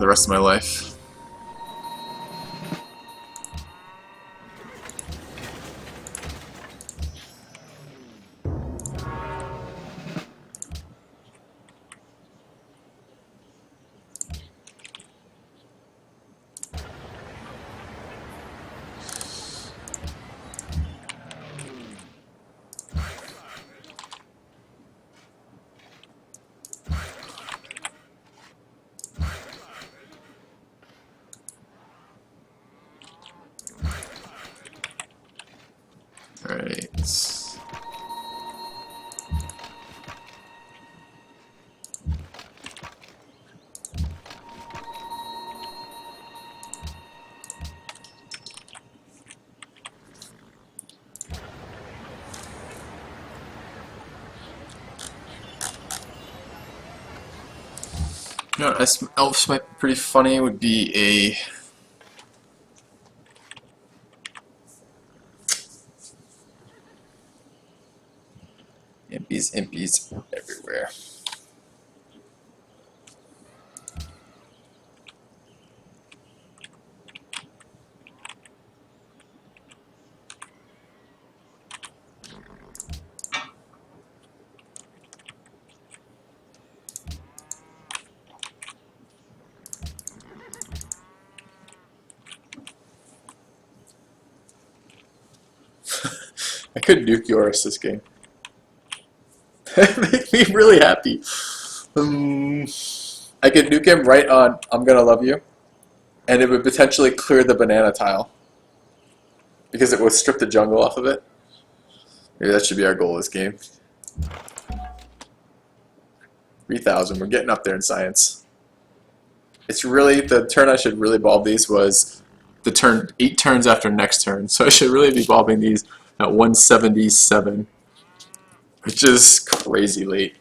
the rest of my life. Alright. You know what else might be pretty funny would be a impies everywhere. I could nuke yours this game. Make me really happy. I could nuke him right on I'm gonna love you, and it would potentially clear the banana tile because it would strip the jungle off of it. Maybe that should be our goal this game. 3,000. We're getting up there in science. It's really the turn I should really bulb these was the turn 8 turns after next turn, so I should really be bulbing these at 177, which is crazy late.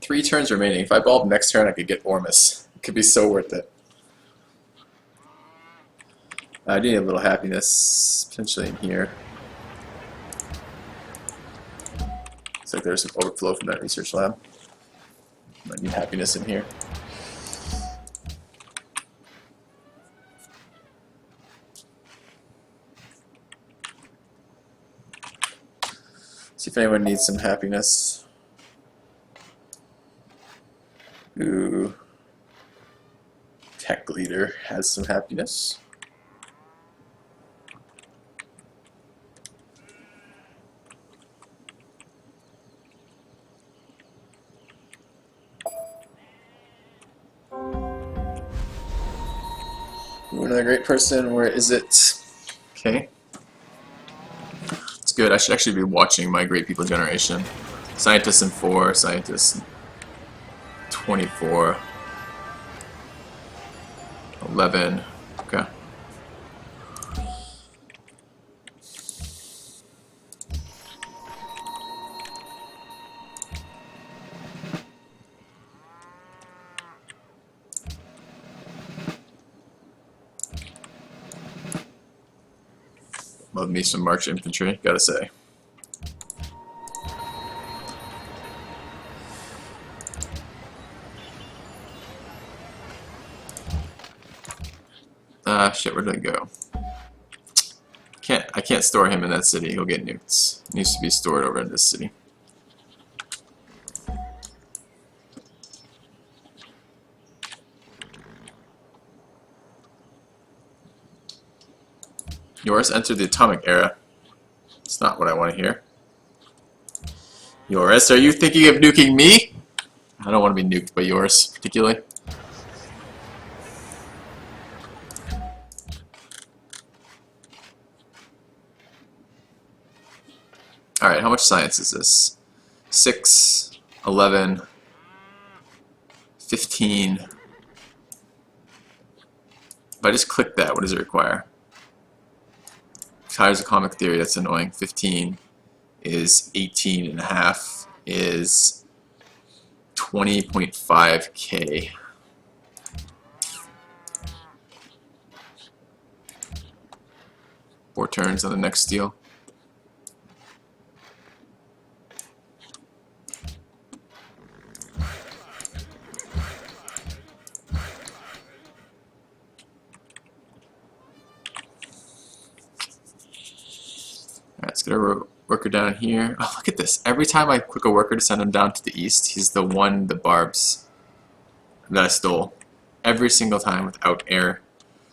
Three turns remaining. If I bulb next turn, I could get Ormus. It could be so worth it. I do need a little happiness, potentially in here. Looks like there's some overflow from that research lab. Might need happiness in here. See if anyone needs some happiness. Ooh. Tech leader has some happiness. Ooh, another great person. Where is it? Okay. It's good. I should actually be watching my great people generation. Scientists in 4, scientists in 24, 11, okay. Love me some March infantry, gotta say. Shit, where did it go? I can't store him in that city. He'll get nuked. He needs to be stored over in this city. Yours entered the atomic era. It's not what I want to hear. Yoris, are you thinking of nuking me? I don't want to be nuked by yours, particularly. Alright, how much science is this? 6, 11, 15. If I just click that, what does it require? Tires of comic theory, that's annoying. 15 is 18.5 is 20.5k. Four turns on the next deal. Let's get a worker down here. Oh, look at this. Every time I click a worker to send him down to the east, he's the one, the barbs that I stole. Every single time without error.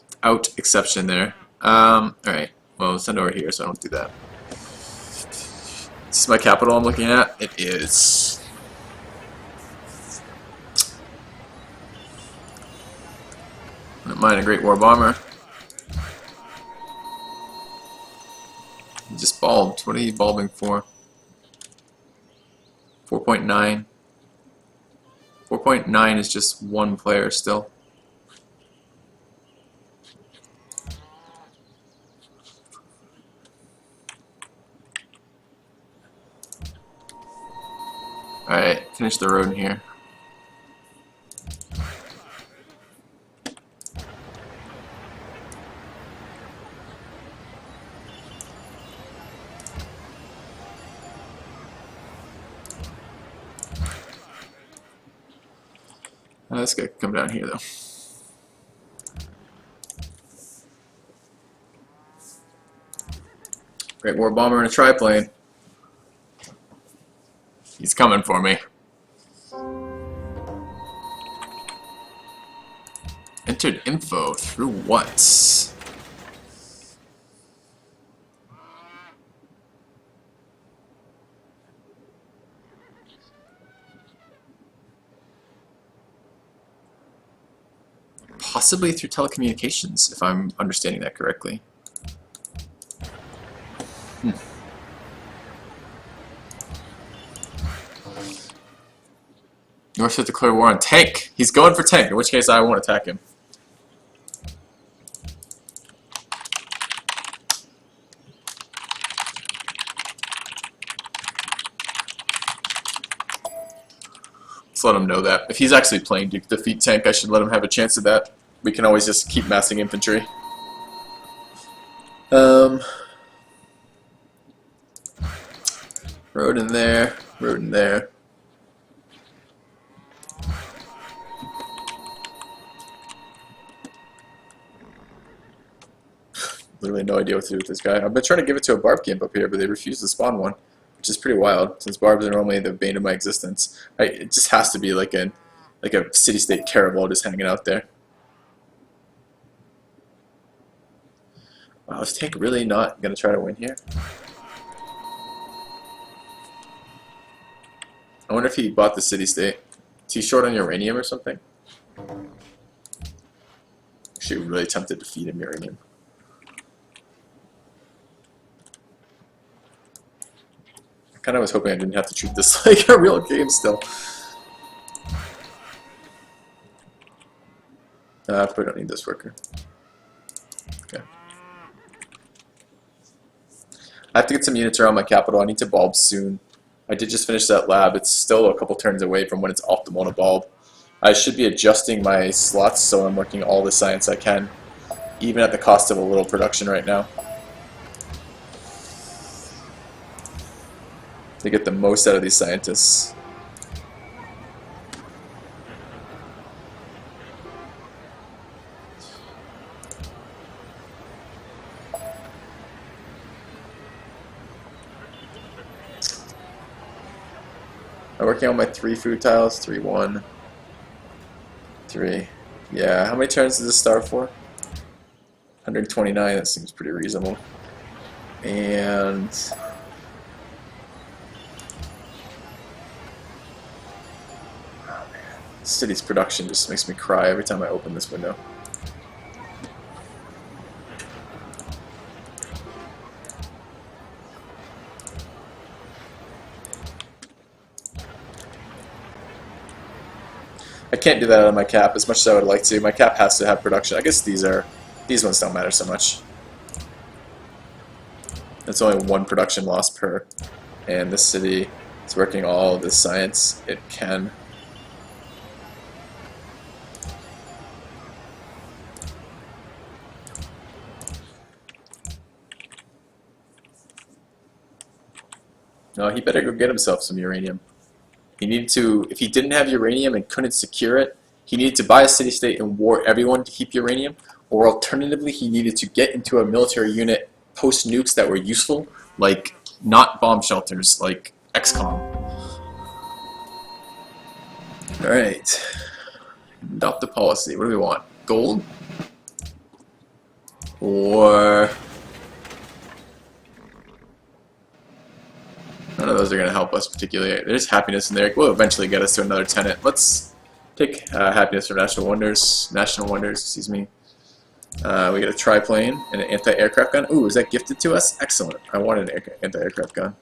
Without exception there. Alright. Well, send over here so I don't do that. Is this my capital I'm looking at? It is. I don't mind a Great War Bomber. You just bulbed. What are you bulbing for? 4.9. 4.9 is just one player still. Alright, finish the road in here. This guy can come down here though. Great War Bomber in a triplane. He's coming for me. Entered info through what? Possibly through telecommunications, if I'm understanding that correctly. North should declare war on tank. He's going for tank, in which case I won't attack him. Let's let him know that. If he's actually playing to defeat tank, I should let him have a chance at that. We can always just keep massing infantry. Road in there, road in there. Literally no idea what to do with this guy. I've been trying to give it to a barb camp up here, but they refuse to spawn one, which is pretty wild, since barbs are normally the bane of my existence. It just has to be like a city-state caravel just hanging out there. Wow, is tank really not going to try to win here? I wonder if he bought the city-state. Is he short on uranium or something? Actually, really tempted to feed him uranium. I kind of was hoping I didn't have to treat this like a real game still. I probably don't need this worker. Okay. I have to get some units around my capital. I need to bulb soon. I did just finish that lab. It's still a couple turns away from when it's optimal to bulb. I should be adjusting my slots so I'm working all the science I can, even at the cost of a little production right now, to get the most out of these scientists. I'm working on my 3 food tiles. 3, 1, 3. Yeah, how many turns does this start for? 129, that seems pretty reasonable. And city's production just makes me cry every time I open this window. I can't do that out of my cap as much as I would like to. My cap has to have production. I guess these ones don't matter so much. It's only one production loss per, and this city is working all the science it can. No, he better go get himself some uranium. He needed to, if he didn't have uranium and couldn't secure it, he needed to buy a city-state and war everyone to keep uranium, or alternatively, he needed to get into a military unit post-nukes that were useful, like not bomb shelters, like XCOM. Alright. Adopt a policy. What do we want? Gold? Or... none of those are going to help us particularly. There's happiness in there. We'll eventually get us to another tenant. Let's take happiness from national wonders, excuse me. We get a triplane and an anti-aircraft gun. Ooh, is that gifted to us? Excellent. I wanted an anti-aircraft gun.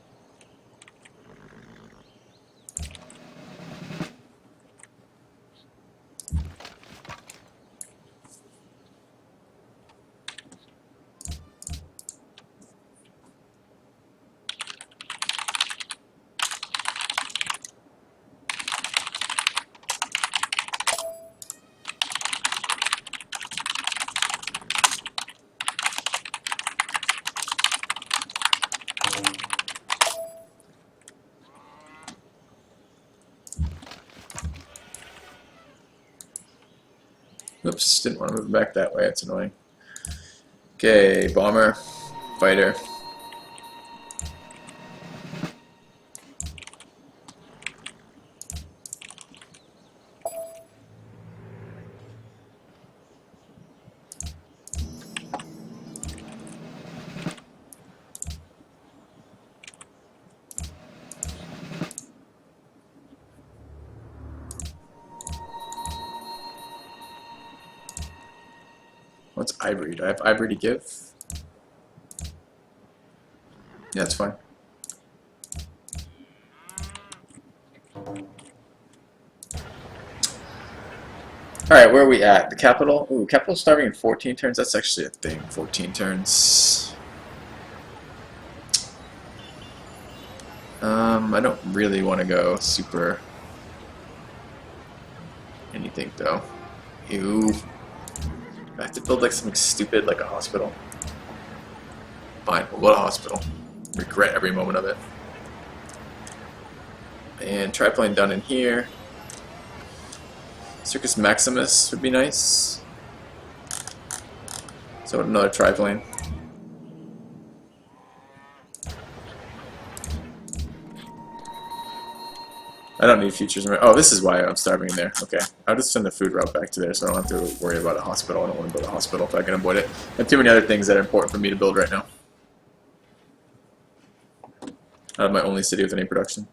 Oops, didn't want to move back that way, it's annoying. Okay, bomber, fighter. What's ivory? Do I have ivory to give? Yeah, that's fine. Alright, where are we at? The capital? Ooh, capital starving in 14 turns? That's actually a thing. 14 turns. I don't really want to go super anything though. Ew. I have to build like something stupid like a hospital. Fine, we'll go to a hospital. Regret every moment of it. And triplane done in here. Circus Maximus would be nice. So another triplane. I don't need futures. Oh, this is why I'm starving in there. Okay, I'll just send the food route back to there so I don't have to worry about a hospital. I don't want to build a hospital if I can avoid it. I have too many other things that are important for me to build right now. I have my only city with any production.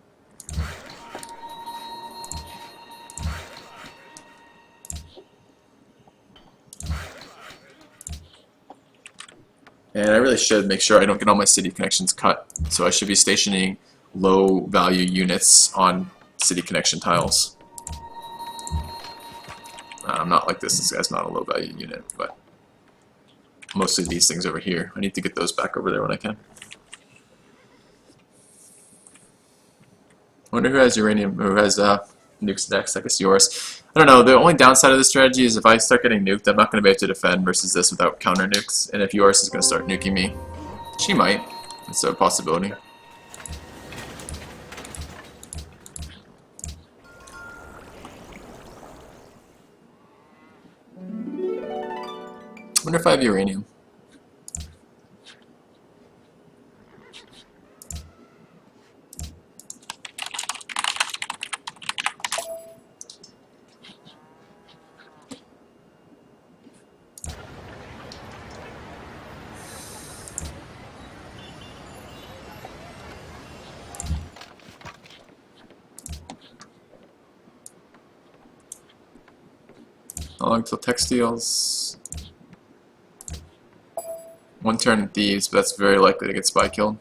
And I really should make sure I don't get all my city connections cut. So I should be stationing low value units on city connection tiles. I'm not like this. This guy's not a low value unit, but mostly these things over here. I need to get those back over there when I can. I wonder who has uranium, who has nukes next. I guess yours. I don't know. The only downside of this strategy is if I start getting nuked, I'm not going to be able to defend versus this without counter nukes. And if yours is going to start nuking me, she might. It's a possibility. I wonder if I have uranium. How long till tech steals? 1 turn in thieves, but that's very likely to get spy killed.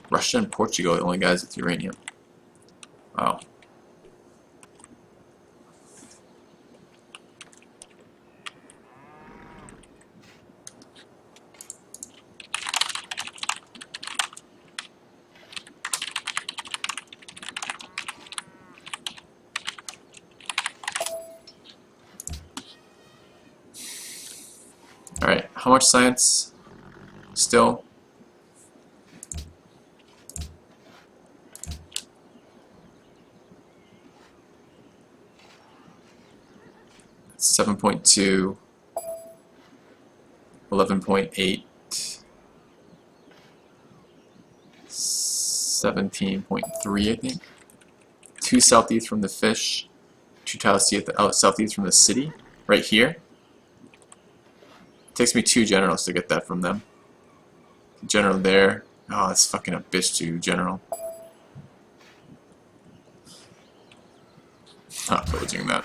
Russia and Portugal are the only guys with uranium. Wow. Alright, how much science still? It's 7.2, 11.8, 17.3, I think. 2 southeast from the fish, 2 southeast from the city, right here. It takes me 2 generals to get that from them. General there. Oh, that's fucking a bitch to general. Not pillaging that.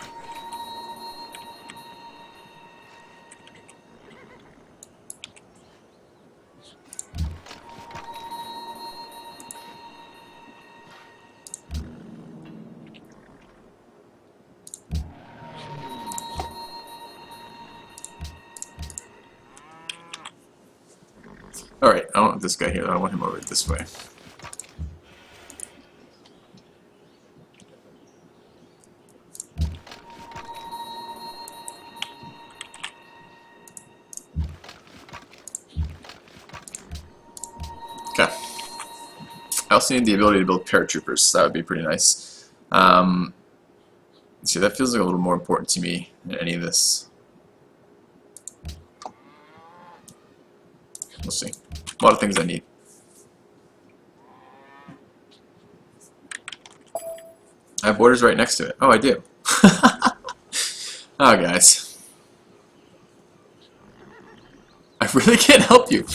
Alright, I don't want this guy here, I want him over this way. Okay. I also need the ability to build paratroopers, so that would be pretty nice. See, that feels like a little more important to me than any of this. We'll see. A lot of things I need. I have borders right next to it. Oh, I do. Oh, guys. I really can't help you.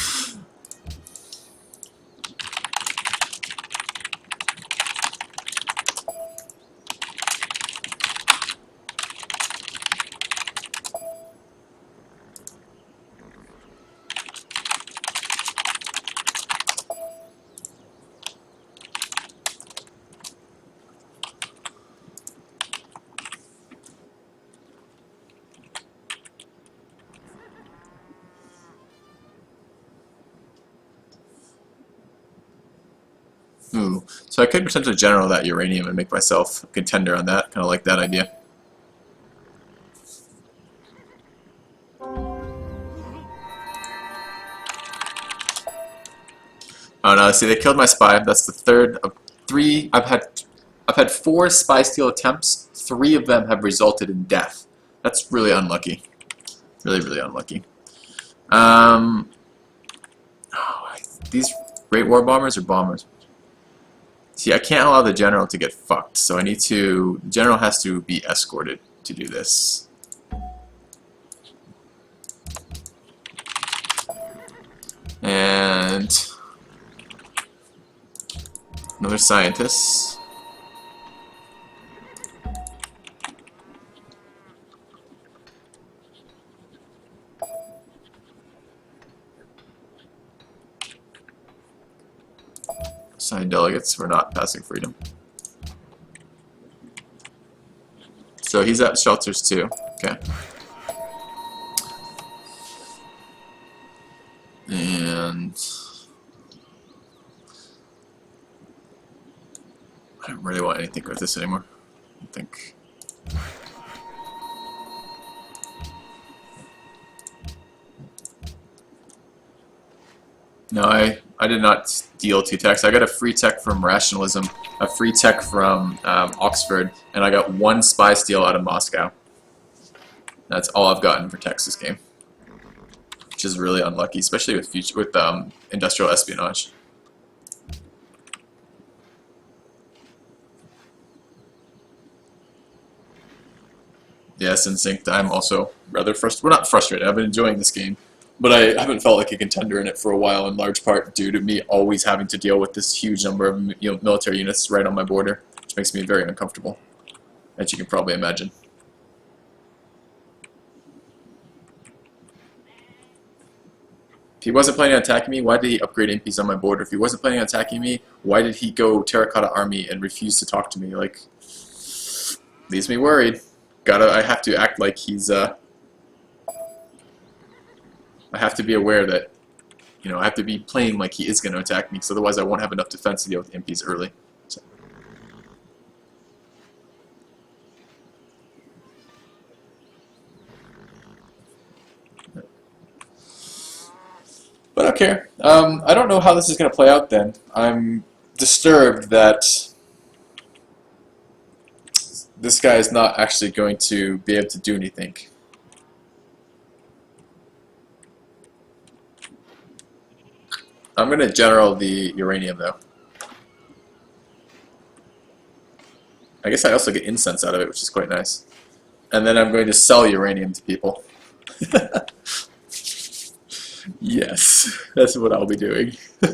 Ooh. So I could potentially general that uranium and make myself a contender on that. Kind of like that idea. Oh no! See, they killed my spy. That's the third of 3. I've had 4 spy steal attempts. 3 of them have resulted in death. That's really unlucky. Really, really unlucky. These Great War bombers or bombers? See, I can't allow the general to get fucked, so I need to... The general has to be escorted to do this. And... another scientist. Signed delegates for not passing freedom. So he's at shelters too. Okay. And I don't really want anything with this anymore. I think. No, I did not deal 2 techs. I got a free tech from Rationalism, a free tech from Oxford, and I got 1 spy steal out of Moscow. That's all I've gotten for techs this game, which is really unlucky, especially with industrial espionage. Yes, in sync. I'm also rather frustrated. Well, not frustrated. I've been enjoying this game. But I haven't felt like a contender in it for a while, in large part due to me always having to deal with this huge number of military units right on my border, which makes me very uncomfortable, as you can probably imagine. If he wasn't planning on attacking me, why did he upgrade impies on my border? If he wasn't planning on attacking me, why did he go Terracotta Army and refuse to talk to me? Like, leaves me worried. I have to act like he's, I have to be aware that, you know, I have to be playing like he is going to attack me, because otherwise I won't have enough defense to deal with impies early. So. But I don't care. I don't know how this is going to play out then. I'm disturbed that this guy is not actually going to be able to do anything. I'm going to general the uranium though. I guess I also get incense out of it, which is quite nice. And then I'm going to sell uranium to people. Yes, that's what I'll be doing. I'm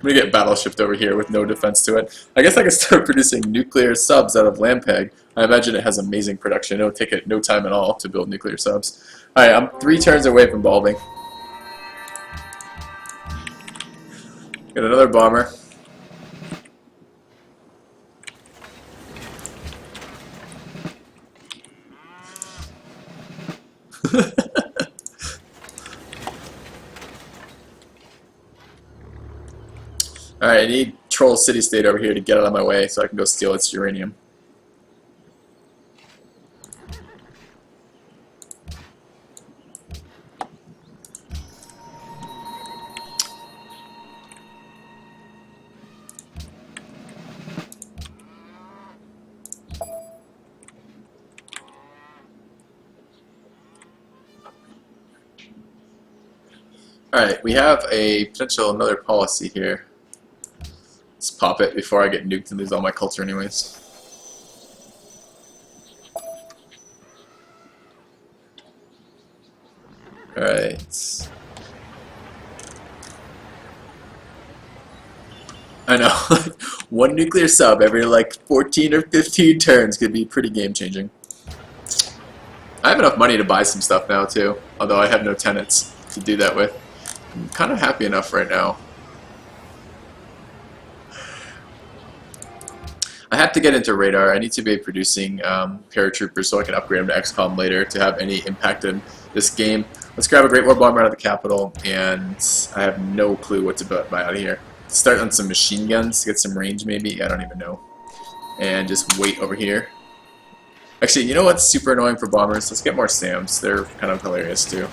gonna get battleshipped over here with no defense to it. I guess I can start producing nuclear subs out of Lampeg. I imagine it has amazing production. It'll take it no time at all to build nuclear subs. Alright, I'm 3 turns away from bulbing. Got another bomber. Alright, I need Troll City State over here to get out of my way so I can go steal its uranium. Alright, we have a potential another policy here. Let's pop it before I get nuked and lose all my culture anyways. Alright. I know, one nuclear sub every like 14 or 15 turns could be pretty game changing. I have enough money to buy some stuff now too, although I have no tenants to do that with. I'm kind of happy enough right now. I have to get into radar. I need to be producing paratroopers so I can upgrade them to XCOM later to have any impact in this game. Let's grab a Great War Bomber out of the capital, and I have no clue what to buy out of here. Start on some machine guns, get some range maybe, I don't even know. And just wait over here. Actually, you know what's super annoying for bombers? Let's get more SAMs. They're kind of hilarious too.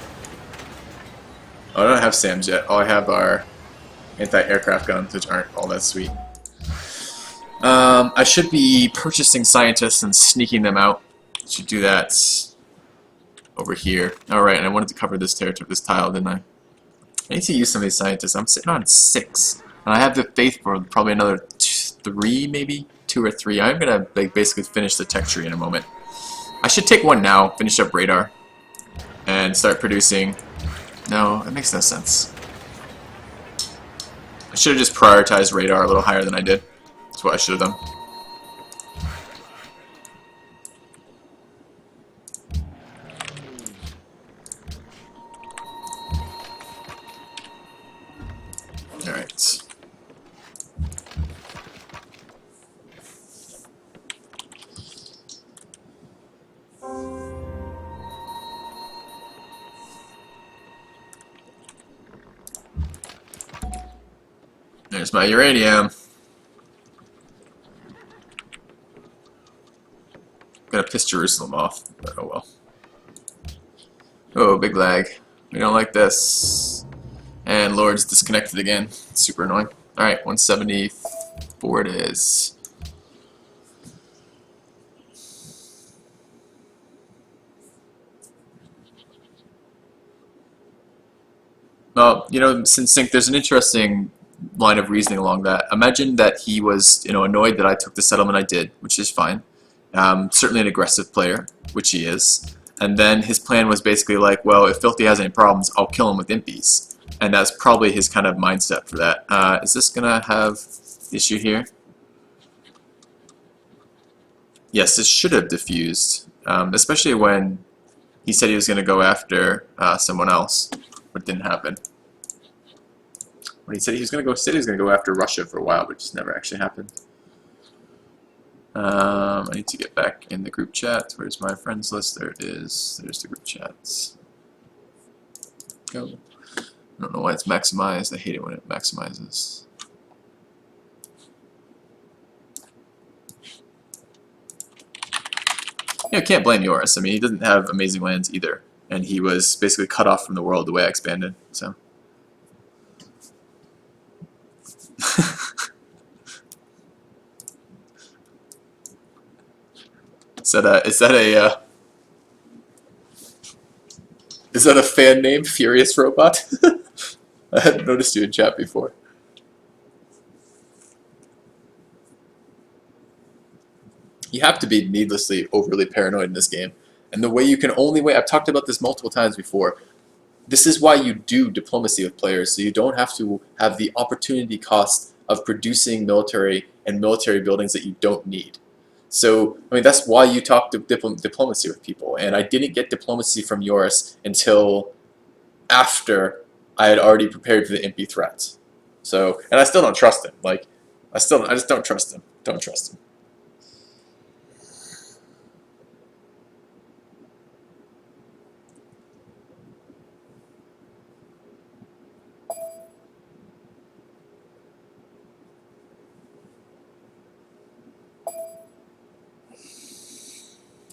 Oh, I don't have SAMs yet. All I have are anti-aircraft guns, which aren't all that sweet. I should be purchasing scientists and sneaking them out. Should do that over here. Alright, and I wanted to cover this territory, this tile, didn't I? I need to use some of these scientists. I'm sitting on 6. And I have the faith for probably another 3, maybe? 2 or 3. I'm going to like, basically finish the tech tree in a moment. I should take one now, finish up radar, and start producing... No, that makes no sense. I should have just prioritized radar a little higher than I did. That's what I should have done. Alright. There's my uranium. Gonna piss Jerusalem off, but oh well. Oh, big lag. We don't like this. And Lord's disconnected again. Super annoying. Alright, 174 it is. Well, you know, since Sync, there's an interesting line of reasoning along that. Imagine that he was, you know, annoyed that I took the settlement I did, which is fine. Certainly an aggressive player, which he is. And then his plan was basically like, well, if Filthy has any problems, I'll kill him with impies. And that's probably his kind of mindset for that. Is this going to have issue here? Yes, this should have diffused. especially when he said he was going to go after someone else, but it didn't happen. When he said he was going to go after Russia for a while, but it just never actually happened. I need to get back in the group chat. Where's my friends list? There it is. There's the group chats. Go. I don't know why it's maximized. I hate it when it maximizes. Yeah, can't blame Yoris. I mean, he doesn't have amazing lands either, and he was basically cut off from the world the way I expanded. So. Is that a fan name, FilthyRobot? I hadn't noticed you in chat before. You have to be needlessly overly paranoid in this game. And the way you can only wait, I've talked about this multiple times before, this is why you do diplomacy with players, so you don't have to have the opportunity cost of producing military and military buildings that you don't need. So, I mean, that's why you talk to diplomacy with people. And I didn't get diplomacy from Yoris until after I had already prepared for the impy threats. So, and I still don't trust him. Like, I just don't trust him. Don't trust him.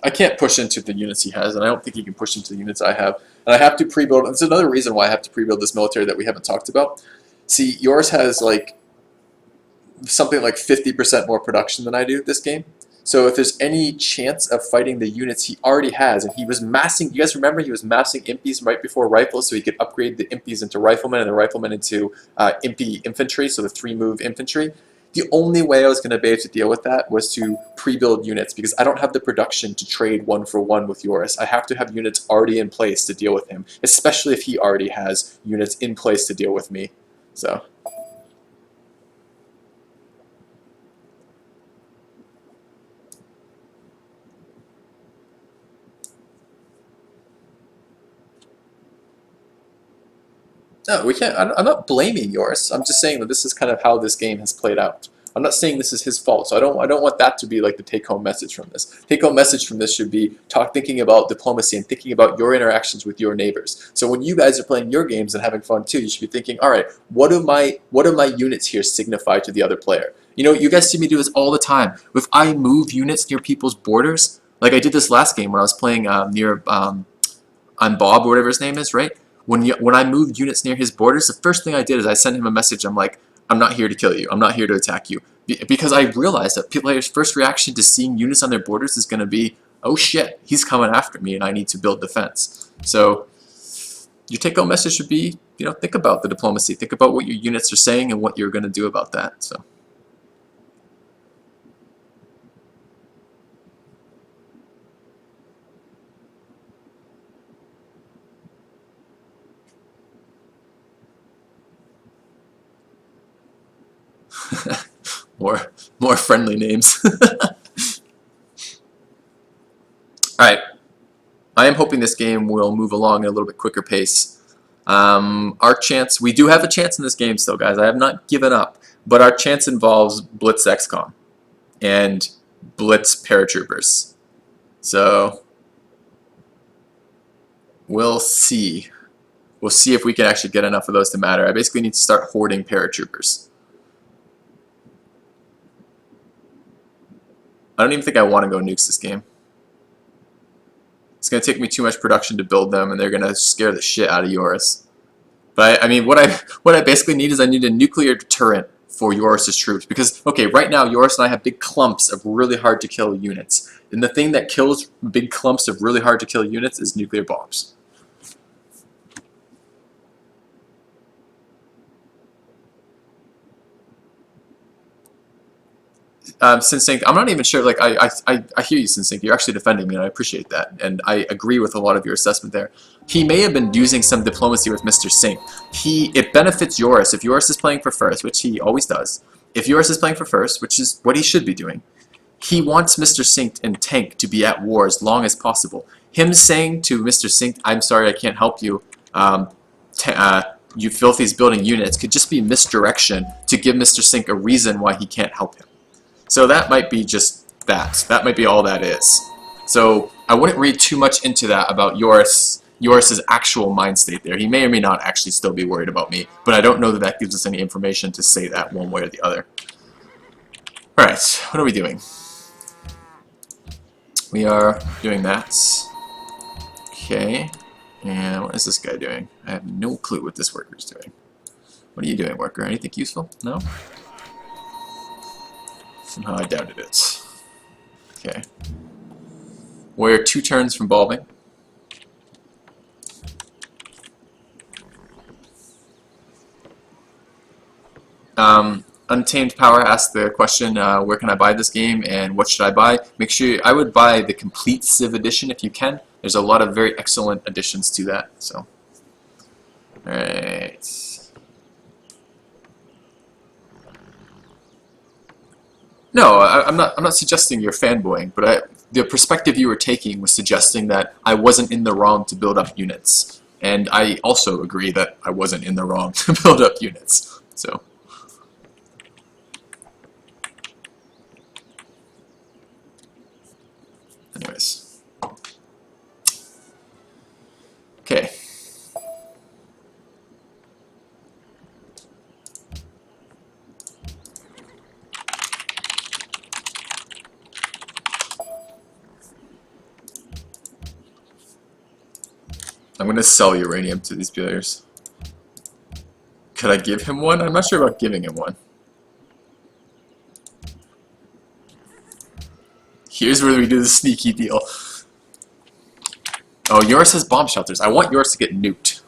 I can't push into the units he has, and I don't think he can push into the units I have. And I have to pre-build. That's another reason why I have to pre-build this military that we haven't talked about. See, yours has like something like 50% more production than I do this game. So if there's any chance of fighting the units he already has, and he was massing, you guys remember he was massing impies right before rifles, so he could upgrade the impies into riflemen and the riflemen into impy infantry, so the 3-move infantry. The only way I was going to be able to deal with that was to pre-build units, because I don't have the production to trade 1-for-1 with Yoris. I have to have units already in place to deal with him, especially if he already has units in place to deal with me. So. No, we can't. I'm not blaming Yoris. I'm just saying that this is kind of how this game has played out. I'm not saying this is his fault, so I don't want that to be like the take-home message from this. Take-home message from this should be thinking about diplomacy and thinking about your interactions with your neighbors. So when you guys are playing your games and having fun too, you should be thinking, all right, what do my units here signify to the other player? You know, you guys see me do this all the time. If I move units near people's borders, like I did this last game when I was playing near on Bob or whatever his name is, right? When I moved units near his borders, the first thing I did is I sent him a message. I'm like, I'm not here to kill you. I'm not here to attack you. Because I realized that players' first reaction to seeing units on their borders is going to be, oh shit, he's coming after me and I need to build defense. So your take-home message should be, you know, think about the diplomacy. Think about what your units are saying and what you're going to do about that. So. more friendly names. Alright, I am hoping this game will move along at a little bit quicker pace. Our chance, we do have a chance in this game still, guys. I have not given up, but our chance involves Blitz XCOM and Blitz paratroopers. So we'll see. We'll see if we can actually get enough of those to matter. I basically need to start hoarding paratroopers. I don't even think I want to go nukes this game. It's going to take me too much production to build them, and they're going to scare the shit out of Yoris. But I mean, what I basically need is I need a nuclear deterrent for Yoris's troops. Because, okay, right now Yoris and I have big clumps of really hard to kill units. And the thing that kills big clumps of really hard to kill units is nuclear bombs. Sinsink, I'm not even sure, like, I hear you, Sinsink, you're actually defending me, and I appreciate that, and I agree with a lot of your assessment there. He may have been using some diplomacy with Mr. Sink. It benefits Yoris. If Yoris is playing for first, which he always does, if Yoris is playing for first, which is what he should be doing, He wants Mr. Sink and Tank to be at war as long as possible. Him saying to Mr. Sink, I'm sorry I can't help you, you Filthy's building units, could just be misdirection to give Mr. Sink a reason why he can't help him. So that might be just that. That might be all that is. So I wouldn't read too much into that about Yoris's actual mind state there. He may or may not actually still be worried about me, but I don't know that that gives us any information to say that one way or the other. Alright, what are we doing? We are doing that. Okay. And what is this guy doing? I have no clue what this worker is doing. What are you doing, worker? Anything useful? No? Somehow I doubted it. Okay. We're 2 turns from bulbing. Untamed Power asked the question, where can I buy this game and what should I buy? Make sure I would buy the complete Civ edition if you can. There's a lot of very excellent additions to that. So, alright. No, I'm not suggesting you're fanboying, but the perspective you were taking was suggesting that I wasn't in the wrong to build up units, and I also agree that I wasn't in the wrong to build up units. So. Anyways. Okay. I'm going to sell uranium to these players. Could I give him one? I'm not sure about giving him one. Here's where we do the sneaky deal. Oh, yours has bomb shelters. I want yours to get nuked.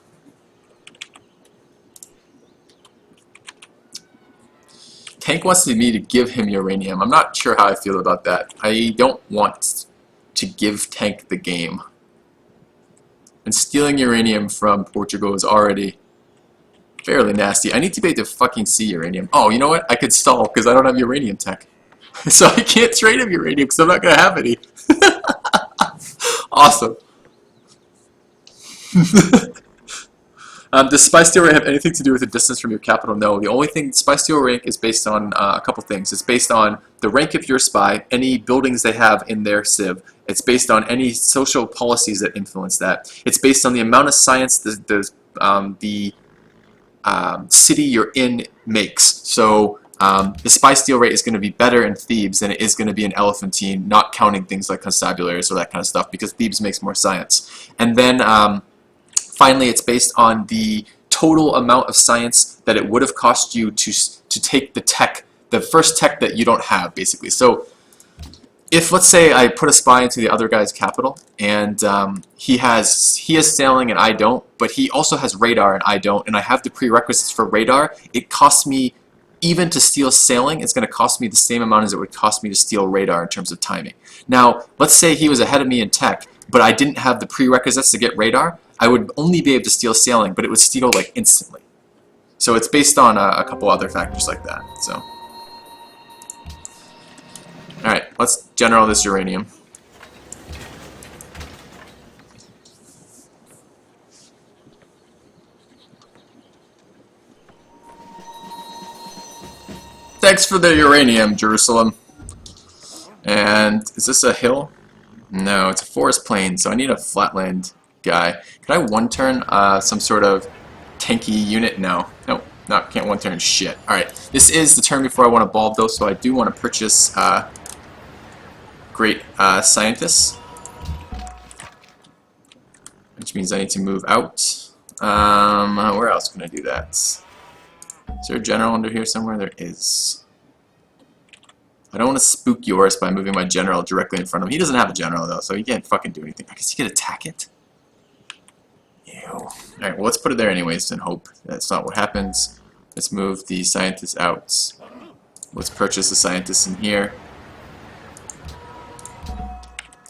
Tank wants me to give him uranium. I'm not sure how I feel about that. I don't want to give Tank the game. And stealing uranium from Portugal is already fairly nasty. I need to be able to fucking see uranium. Oh, you know what? I could stall because I don't have uranium tech. So I can't trade him uranium because I'm not going to have any. Awesome. Does Spy Steel rank have anything to do with the distance from your capital? No. The only thing Spy Steel rank is based on a couple things. It's based on the rank of your spy, any buildings they have in their civ. It's based on any social policies that influence that. It's based on the amount of science the city you're in makes. So the Spy Steel rate is going to be better in Thebes than it is going to be in Elephantine, not counting things like constabularies or that kind of stuff, because Thebes makes more science. And then finally, it's based on the total amount of science that it would have cost you to take the tech, the first tech that you don't have, basically. So if, let's say, I put a spy into the other guy's capital, and he has sailing and I don't, but he also has radar and I don't, and I have the prerequisites for radar, it costs me, even to steal sailing, it's going to cost me the same amount as it would cost me to steal radar in terms of timing. Now, let's say he was ahead of me in tech, but I didn't have the prerequisites to get radar, I would only be able to steal sailing, but it would steal like instantly. So it's based on a couple other factors like that. So, alright, let's general this uranium. Thanks for the uranium, Jerusalem. And is this a hill? No, it's a forest plain, so I need a flatland guy. Can I one turn some sort of tanky unit? No. Nope. No, can't one turn shit. Alright, this is the turn before I want to bulb though, so I do want to purchase great scientists. Which means I need to move out. Where else can I do that? Is there a general under here somewhere? There is. I don't want to spook yours by moving my general directly in front of him. He doesn't have a general though, so he can't fucking do anything. I guess he could attack it. Ew. Alright, well let's put it there anyways and hope that's not what happens. Let's move the scientists out. Let's purchase the scientists in here.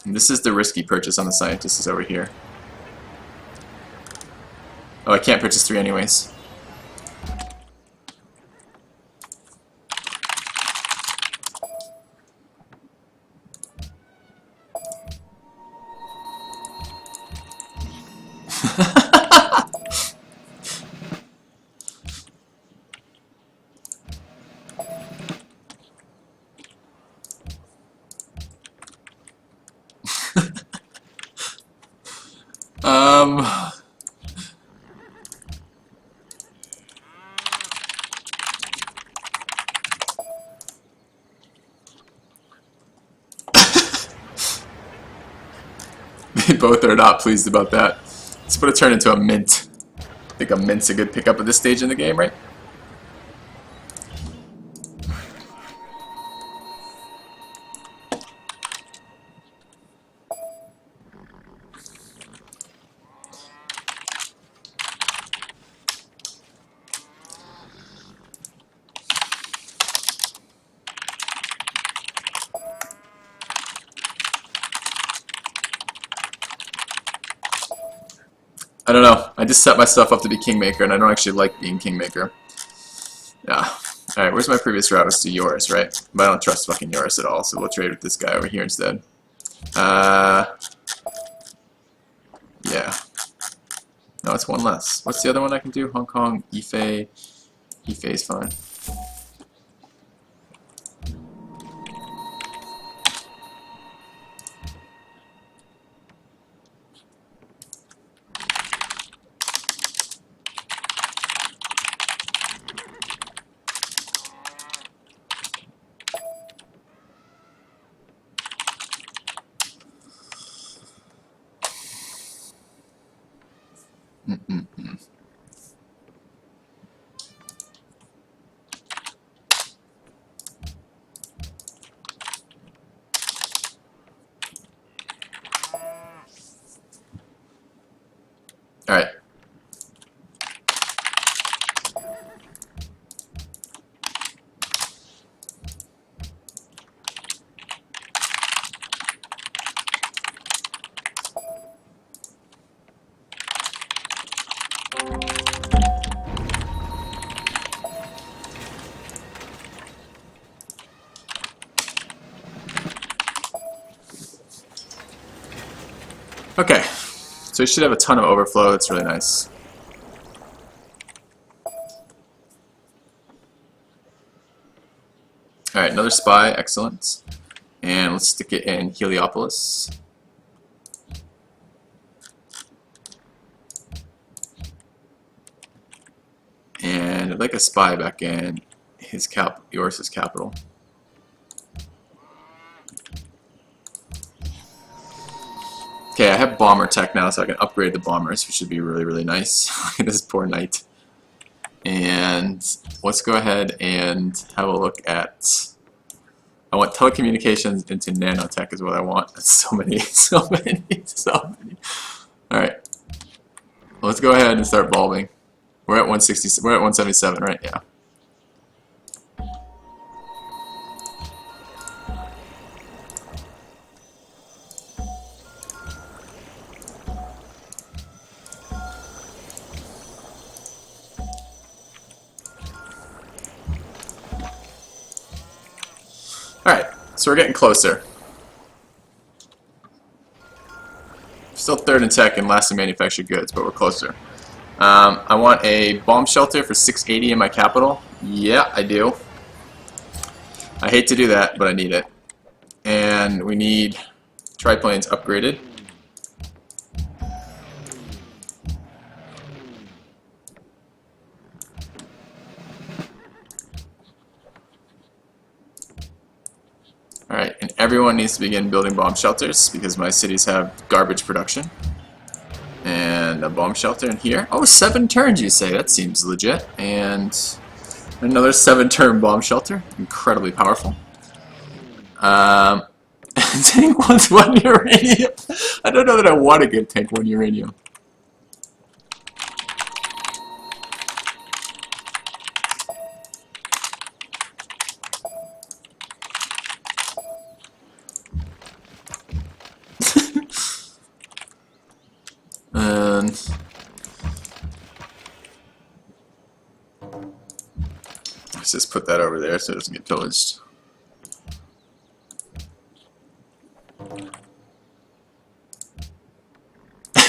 And this is the risky purchase on the scientists, is over here. Oh, I can't purchase 3 anyways. um. They both are not pleased about that. Let's put a turn into a mint. I think a mint's a good pickup at this stage in the game, right? I don't know. I just set myself up to be Kingmaker, and I don't actually like being Kingmaker. Yeah. Alright, where's my previous route? Was to yours, right? But I don't trust fucking yours at all, so we'll trade with this guy over here instead. Yeah. No, it's one less. What's the other one I can do? Hong Kong, Ife. Ife's fine. Alright. Okay. So you should have a ton of overflow. That's really nice. Alright, another spy. Excellent. And let's stick it in Heliopolis. And I'd like a spy back in yours' capital. Okay, I have bomber tech now, so I can upgrade the bombers, which should be really, really nice. Look at this poor knight. And let's go ahead and have a look at... I want telecommunications into nanotech is what I want. That's so many, so many, so many. Alright. Well, let's go ahead and start bulbing. We're at 160. We're at 177, right? Yeah. Alright, so we're getting closer. Still third in tech and last in manufactured goods, but we're closer. I want a bomb shelter for 680 in my capital. Yeah, I do. I hate to do that, but I need it. And we need triplanes upgraded. Alright, and everyone needs to begin building bomb shelters because my cities have garbage production. And a bomb shelter in here. Oh, 7 turns you say, that seems legit. And another 7-turn bomb shelter, incredibly powerful. Tank wants 1 uranium. I don't know that I want to get tank 1 uranium. And let's just put that over there so it doesn't get pillaged.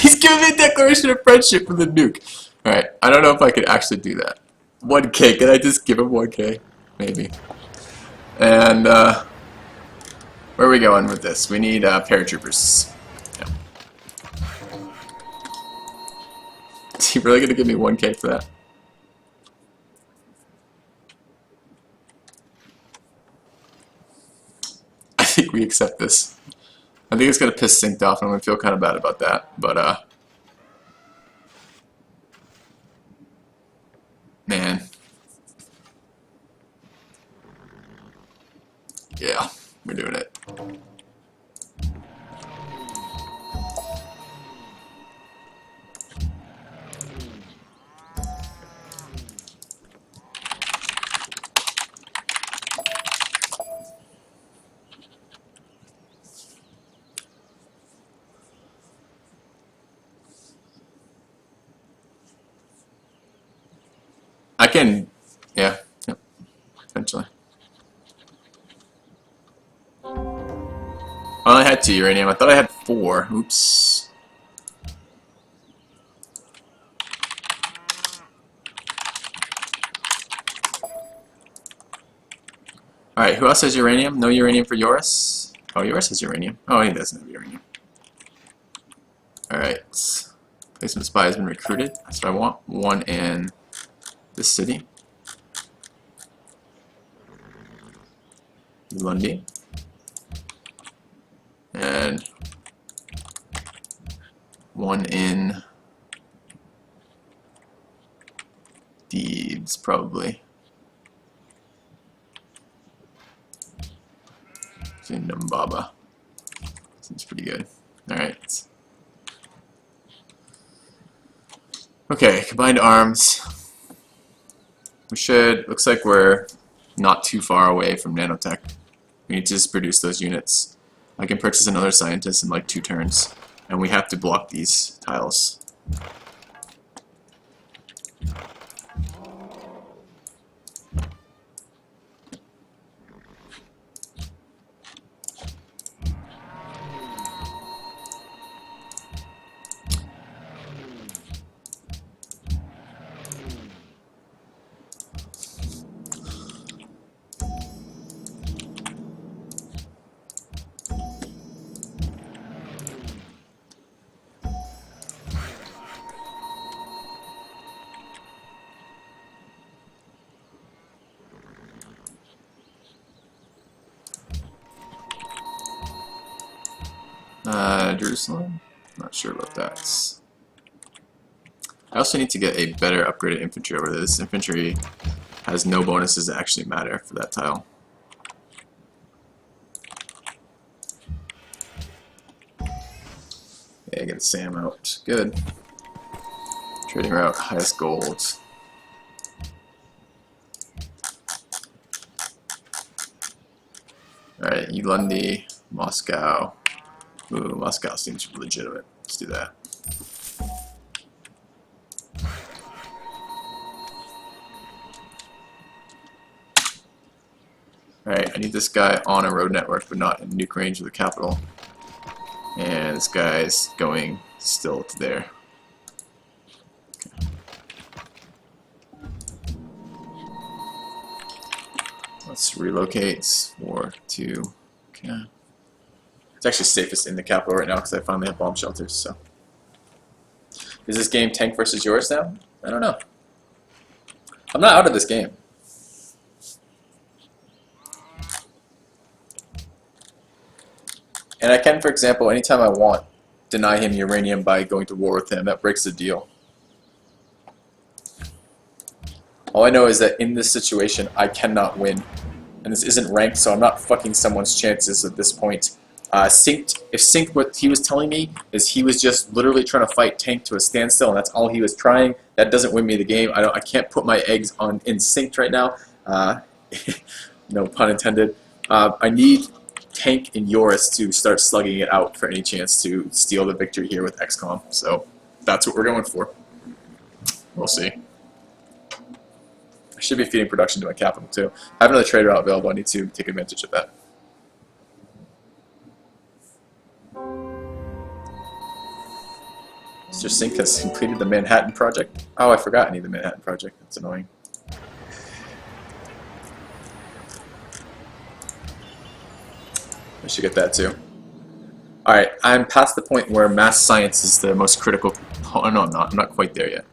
He's giving me a declaration of friendship for the nuke. Alright, I don't know if I could actually do that. 1K, can I just give him 1K? Maybe. And, where are we going with this? We need, paratroopers. Yeah. Is he really gonna give me 1K for that? I think we accept this. I think it's gonna piss Synced off, and I'm gonna feel kind of bad about that, but, man. Yeah, we're doing it. I can, yeah, yep, eventually. I only had 2 uranium. I thought I had 4. Oops. Alright, who else has uranium? No uranium for Yoris? Oh, Yoris has uranium. Oh, he doesn't have uranium. Alright. Placement spy has been recruited. That's what I want. 1 in this city. Lundy. And 1 in Thebes, probably. In Numbaba. Seems pretty good. Alright. Okay, combined arms. We should, looks like we're not too far away from nanotech. We need to just produce those units. I can purchase another scientist in like 2 turns. And we have to block these tiles. Jerusalem? Not sure about that. I also need to get a better upgraded infantry over there. This infantry has no bonuses that actually matter for that tile. Yeah, get Siam out. Good. Trading route, highest gold. Alright, Ulundi, Moscow. Ooh, Moscow seems legitimate. Let's do that. Alright, I need this guy on a road network, but not in nuke range of the capital. And this guy's going still to there. Okay. Let's relocate. 4, 2. Okay. It's actually safest in the capital right now because I finally have bomb shelters. So, is this game tank versus yours now? I don't know. I'm not out of this game. And I can, for example, anytime I want, deny him uranium by going to war with him. That breaks the deal. All I know is that in this situation, I cannot win. And this isn't ranked, so I'm not fucking someone's chances at this point. Synced, what he was telling me is he was just literally trying to fight tank to a standstill, and that's all he was trying. That doesn't win me the game. I can't put my eggs on in Synced right now. No pun intended. I need tank and Yoris to start slugging it out for any chance to steal the victory here with XCOM. So that's what we're going for. We'll see. I should be feeding production to my capital too. I have another trader out available. I need to take advantage of that. Mr. Sink has completed the Manhattan Project. Oh, I forgot I need the Manhattan Project. That's annoying. I should get that too. Alright, I'm past the point where math science is the most critical. Oh, no, I'm not. I'm not quite there yet.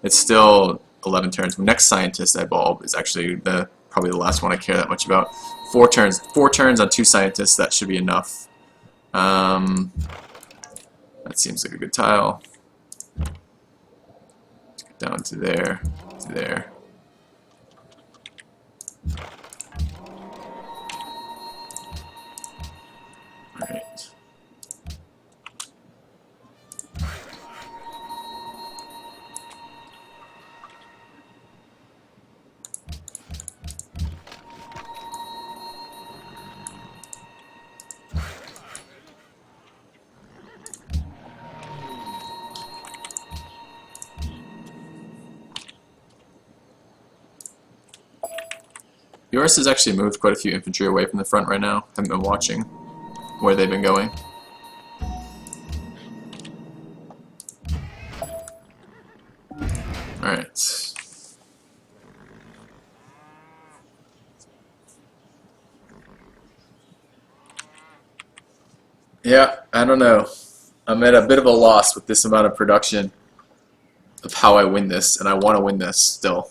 It's still 11 turns. The next scientist I bulb is actually probably the last one I care that much about. 4 turns. 4 turns on 2 scientists. That should be enough. That seems like a good tile. Down to there. To there. Alright. Yours has actually moved quite a few infantry away from the front right now. I haven't been watching where they've been going. Alright. Yeah, I don't know. I'm at a bit of a loss with this amount of production of how I win this, and I want to win this still.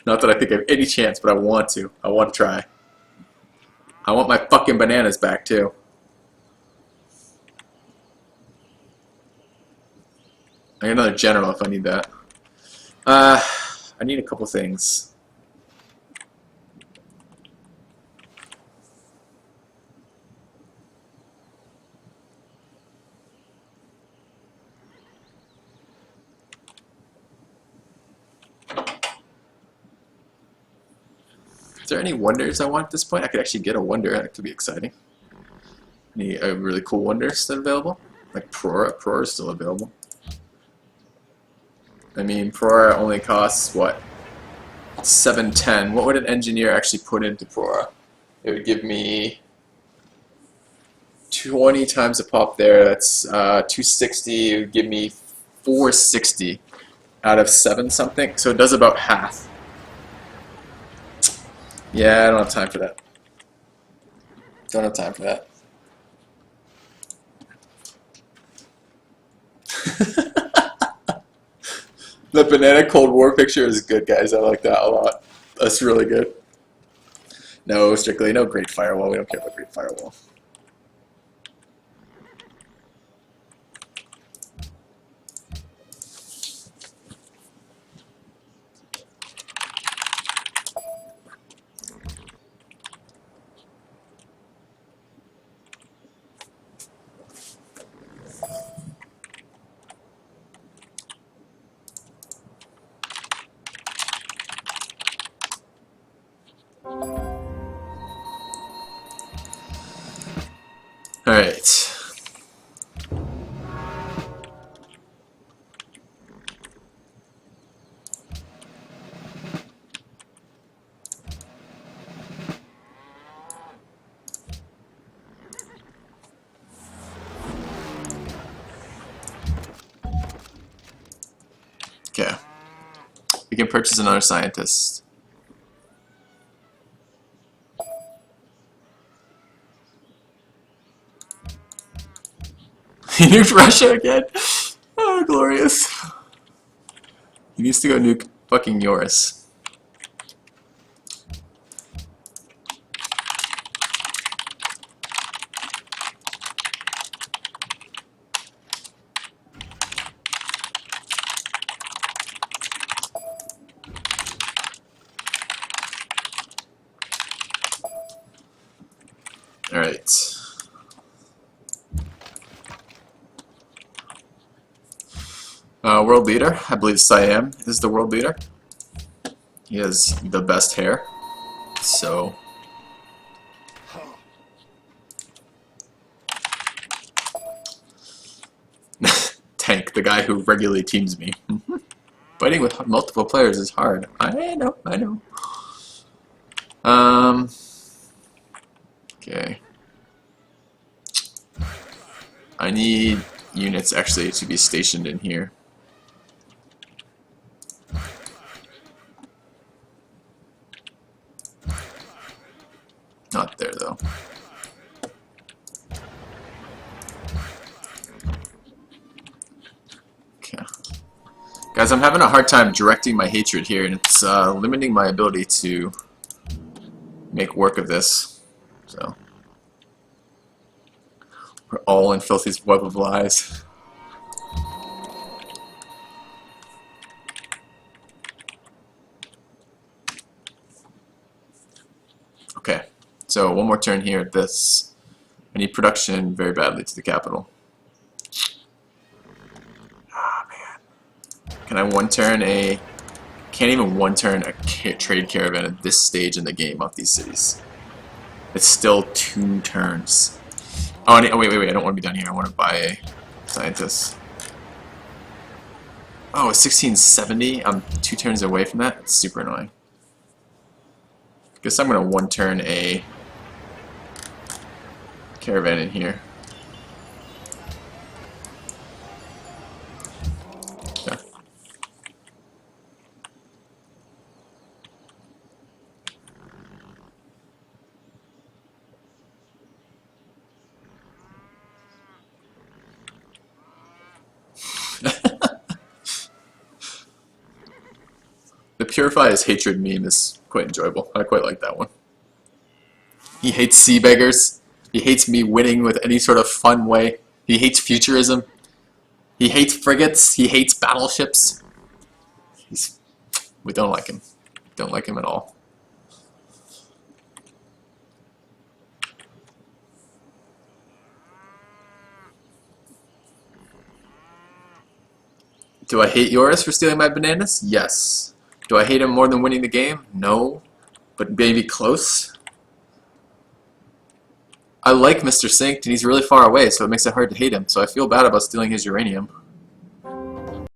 Not that I think I have any chance, but I want to. I want to try. I want my fucking bananas back, too. I need another general if I need that. I need a couple things. Is there any wonders I want at this point? I could actually get a wonder. That could be exciting. Any really cool wonders that are available? Like Prora. Prora is still available. I mean, Prora only costs, what? 710. What would an engineer actually put into Prora? It would give me 20 times a pop there. That's 260. It would give me 460 out of 7 something. So it does about half. Yeah, I don't have time for that. Don't have time for that. The banana Cold War picture is good, guys. I like that a lot. That's really good. No, strictly, no Great Firewall. We don't care about Great Firewall. Alright. Okay. We can purchase another scientist. He nuked Russia again? Oh, glorious. He needs to go nuke fucking Yoris. Alright. World leader, I believe Siam is the world leader. He has the best hair, so Tank, the guy who regularly teams me. Fighting with multiple players is hard. I know, I know. Okay. I need units actually to be stationed in here. Not there though. Okay. Guys, I'm having a hard time directing my hatred here, and it's limiting my ability to make work of this. So we're all in Filthy's web of lies. Okay, so one more turn here at this. I need production very badly to the capital. Ah, man. Can I one turn a... Can't even one turn a trade caravan at this stage in the game off these cities. It's still 2 turns. Oh, wait, I don't want to be down here. I want to buy a scientist. Oh, 1670? I'm 2 turns away from that? It's super annoying. Guess I'm going to one turn a caravan in here. Yeah. The Purify His Hatred meme is quite enjoyable. I quite like that one. He hates sea beggars. He hates me winning with any sort of fun way. He hates futurism. He hates frigates. He hates battleships. We don't like him. Don't like him at all. Do I hate Yoris for stealing my bananas? Yes. Do I hate him more than winning the game? No. But maybe close. I like Mr. Synced, and he's really far away, so it makes it hard to hate him. So I feel bad about stealing his uranium.